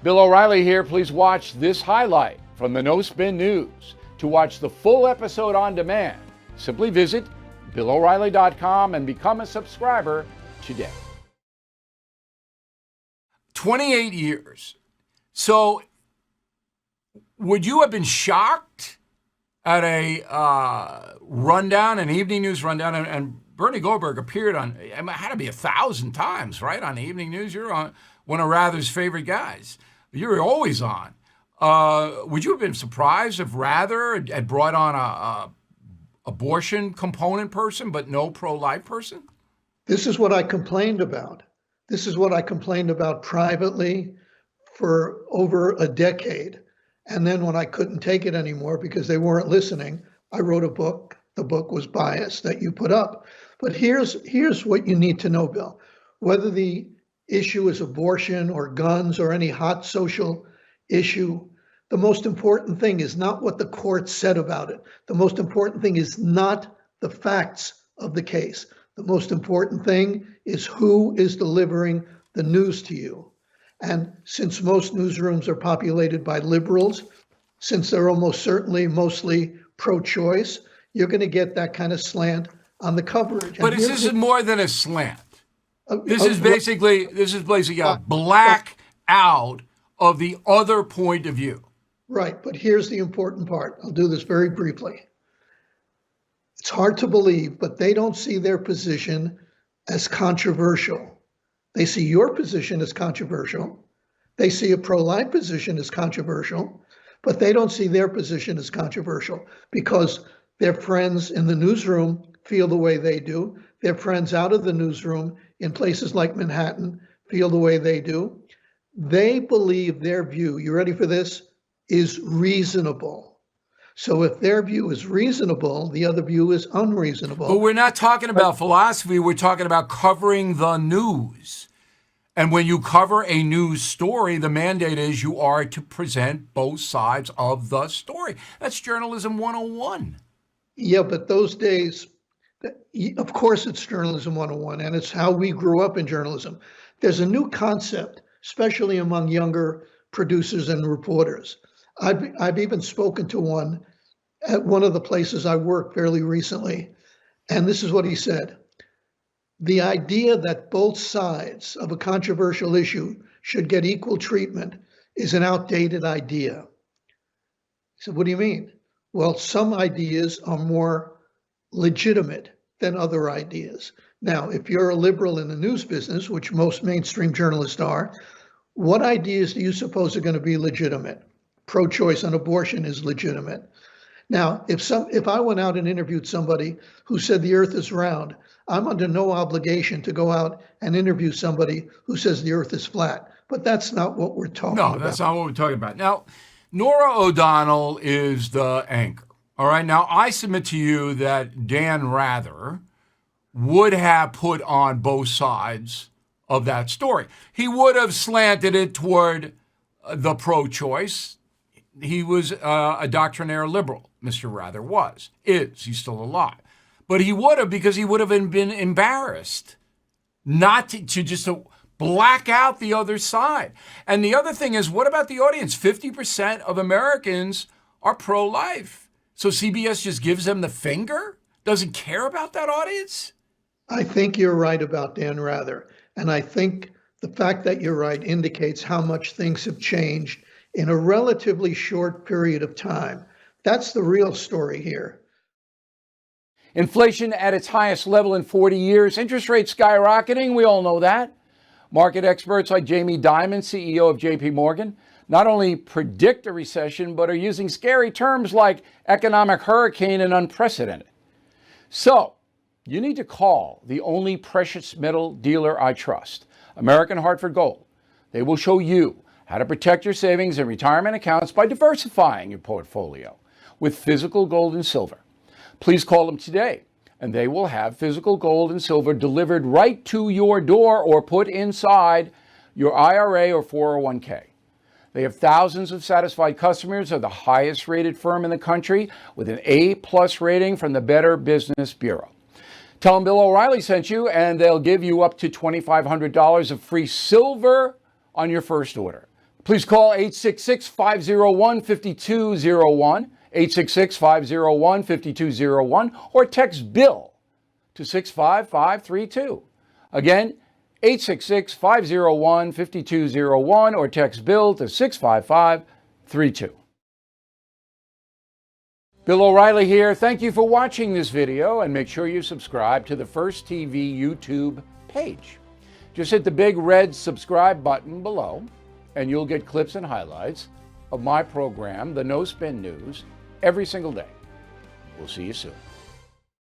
Bill O'Reilly here. Please watch this highlight from the No Spin News. To watch the full episode on demand, simply visit BillO'Reilly.com and become a subscriber today. 28 years. So would you have been shocked at a rundown, an evening news rundown, and Bernie Goldberg appeared on, it had to be 1,000 times, right, on the evening news? You're on one of Rather's favorite guys. You're always on. Would you have been surprised if Rather had brought on a abortion component person, but no pro-life person? This is what I complained about. This is what I complained about privately for over a decade. And then when I couldn't take it anymore because they weren't listening, I wrote a book. The book was Biased that you put up. But here's what you need to know, Bill. Whether the issue is abortion or guns or any hot social issue, the most important thing is not what the court said about it. The most important thing is not the facts of the case. The most important thing is who is delivering the news to you. And since most newsrooms are populated by liberals, since they're almost certainly mostly pro-choice, you're going to get that kind of slant on the coverage. But this is more than a slant. This is basically a black out of the other point of view. Right, but here's the important part. I'll do this very briefly. It's hard to believe, but they don't see their position as controversial. They see your position as controversial. They see a pro-life position as controversial, but they don't see their position as controversial because their friends in the newsroom feel the way they do. Their friends out of the newsroom in places like Manhattan feel the way they do. They believe their view, you ready for this, is reasonable. So if their view is reasonable, the other view is unreasonable. But we're not talking about philosophy. We're talking about covering the news. And when you cover a news story, the mandate is you are to present both sides of the story. That's journalism 101. Yeah, but those days, of course it's journalism 101, and it's how we grew up in journalism. There's a new concept, especially among younger producers and reporters. I've even spoken to one at one of the places I worked fairly recently, and this is what he said. The idea that both sides of a controversial issue should get equal treatment is an outdated idea. He said, what do you mean? Well, some ideas are more legitimate than other ideas. Now, if you're a liberal in the news business, which most mainstream journalists are, what ideas do you suppose are going to be legitimate? Pro-choice on abortion is legitimate. Now, if I went out and interviewed somebody who said the earth is round, I'm under no obligation to go out and interview somebody who says the earth is flat. But that's not what we're talking about. No, that's not what we're talking about. Now, Norah O'Donnell is the anchor. All right. Now, I submit to you that Dan Rather would have put on both sides of that story. He would have slanted it toward the pro-choice. He was a doctrinaire liberal, Mr. Rather was, is. He's still alive. But he would have, because he would have been embarrassed not to just black out the other side. And the other thing is, what about the audience? 50% of Americans are pro-life. So CBS just gives them the finger? Doesn't care about that audience? I think you're right about Dan Rather. And I think the fact that you're right indicates how much things have changed in a relatively short period of time. That's the real story here. Inflation at its highest level in 40 years. Interest rates skyrocketing. We all know that. Market experts like Jamie Dimon, CEO of JP Morgan, not only predict a recession, but are using scary terms like economic hurricane and unprecedented. So you need to call the only precious metal dealer I trust, American Hartford Gold. They will show you how to protect your savings and retirement accounts by diversifying your portfolio with physical gold and silver. Please call them today, and they will have physical gold and silver delivered right to your door or put inside your IRA or 401k. They have thousands of satisfied customers. They're the highest rated firm in the country with an A+ rating from the Better Business Bureau. Tell them Bill O'Reilly sent you, and they'll give you up to $2,500 of free silver on your first order. Please call 866-501-5201, 866-501-5201, or text BILL to 65532. Again, 866-501-5201 or text BILL to 65532. Bill O'Reilly here. Thank you for watching this video, and make sure you subscribe to the First TV YouTube page. Just hit the big red subscribe button below, and you'll get clips and highlights of my program, The No Spin News, every single day. We'll see you soon.